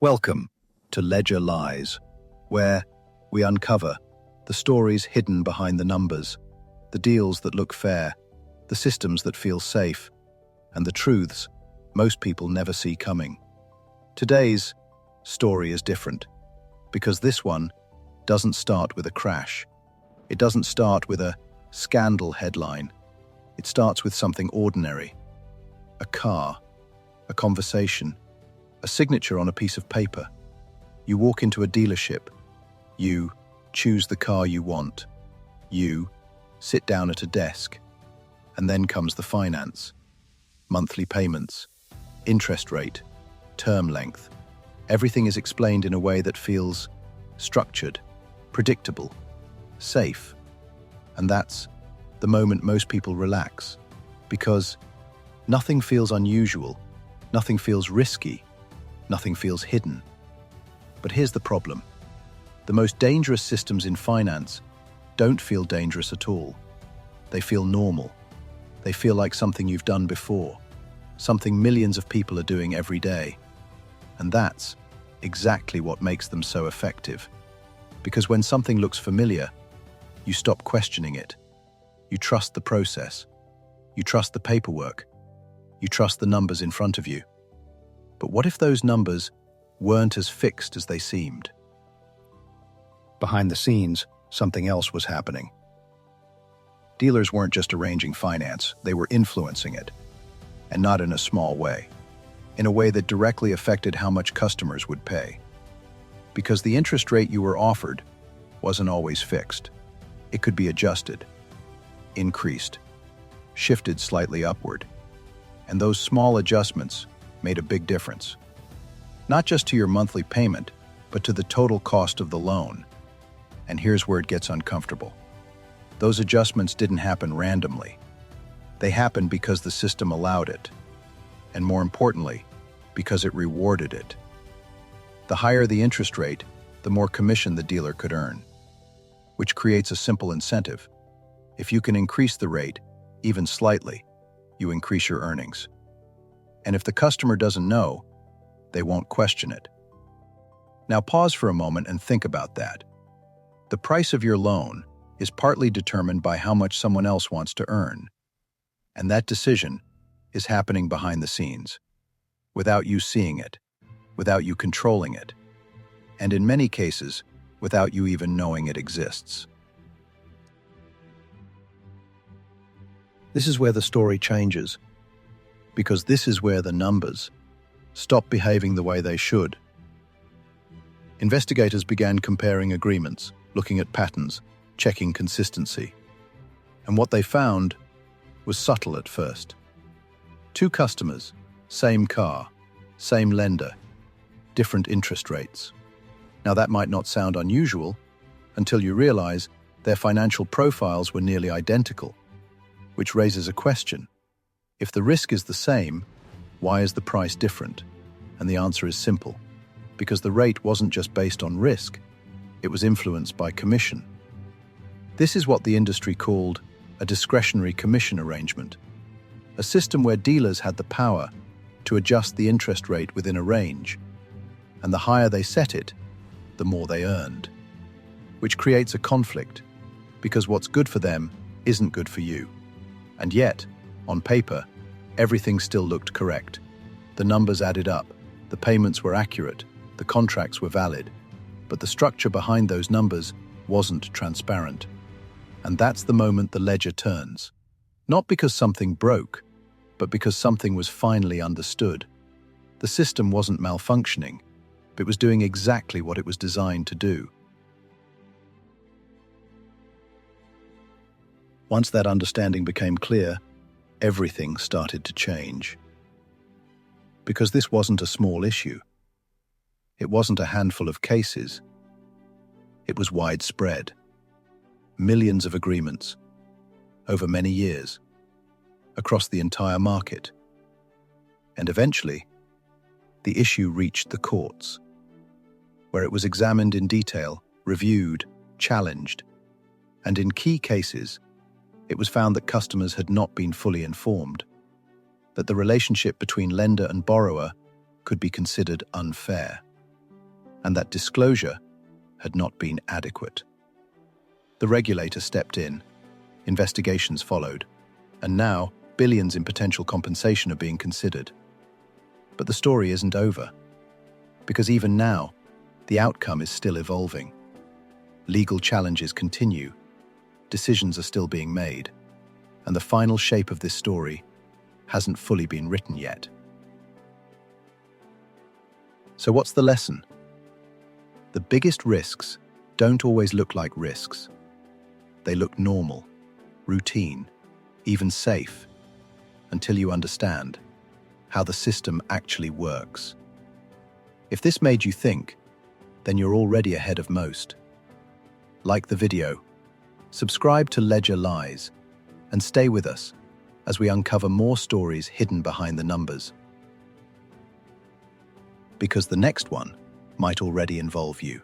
Welcome to Ledger Lies, where we uncover the stories hidden behind the numbers, the deals that look fair, the systems that feel safe, and the truths most people never see coming. Today's story is different, because this one doesn't start with a crash. It doesn't start with a scandal headline. It starts with something ordinary. A car, a conversation, a signature on a piece of paper. You walk into a dealership. You choose the car you want. You sit down at a desk. And then comes the finance. Monthly payments, interest rate, term length. Everything is explained in a way that feels structured, predictable, safe. And that's the moment most people relax, because nothing feels unusual, nothing feels risky, nothing feels hidden. But here's the problem. The most dangerous systems in finance don't feel dangerous at all. They feel normal. They feel like something you've done before, something millions of people are doing every day. And that's exactly what makes them so effective. Because when something looks familiar, you stop questioning it. You trust the process. You trust the paperwork. You trust the numbers in front of you. But what if those numbers weren't as fixed as they seemed? Behind the scenes, something else was happening. Dealers weren't just arranging finance, they were influencing it. And not in a small way. In a way that directly affected how much customers would pay. Because the interest rate you were offered wasn't always fixed. It could be adjusted, increased, shifted slightly upward. And those small adjustments made a big difference. Not just to your monthly payment, but to the total cost of the loan. And here's where it gets uncomfortable. Those adjustments didn't happen randomly. They happened because the system allowed it. And more importantly, because it rewarded it. The higher the interest rate, the more commission the dealer could earn. Which creates a simple incentive. If you can increase the rate, even slightly, you increase your earnings. And if the customer doesn't know, they won't question it. Now pause for a moment and think about that. The price of your loan is partly determined by how much someone else wants to earn. And that decision is happening behind the scenes, without you seeing it, without you controlling it, and in many cases, without you even knowing it exists. This is where the story changes, because this is where the numbers stop behaving the way they should. Investigators began comparing agreements, looking at patterns, checking consistency. And what they found was subtle at first. Two customers, same car, same lender, different interest rates. Now that might not sound unusual until you realize their financial profiles were nearly identical, which raises a question. If the risk is the same, why is the price different? And the answer is simple. Because the rate wasn't just based on risk, it was influenced by commission. This is what the industry called a discretionary commission arrangement, a system where dealers had the power to adjust the interest rate within a range, and the higher they set it, the more they earned. Which creates a conflict, because what's good for them isn't good for you. And yet, on paper, everything still looked correct. The numbers added up, the payments were accurate, the contracts were valid, but the structure behind those numbers wasn't transparent. And that's the moment the ledger turns. Not because something broke, but because something was finally understood. The system wasn't malfunctioning, it was doing exactly what it was designed to do. Once that understanding became clear, everything started to change. Because this wasn't a small issue. It wasn't a handful of cases. It was widespread. Millions of agreements, over many years, across the entire market. And eventually, the issue reached the courts, where it was examined in detail, reviewed, challenged, and in key cases, it was found that customers had not been fully informed, that the relationship between lender and borrower could be considered unfair. and that disclosure had not been adequate. The regulator stepped in, investigations followed, and now billions in potential compensation are being considered. But the story isn't over, because even now, the outcome is still evolving. Legal challenges continue, decisions are still being made, and the final shape of this story hasn't fully been written yet. So what's the lesson? The biggest risks don't always look like risks. They look normal, routine, even safe, until you understand how the system actually works. If this made you think, then you're already ahead of most. Like the video, subscribe to Ledger Lies, and stay with us as we uncover more stories hidden behind the numbers. Because the next one might already involve you.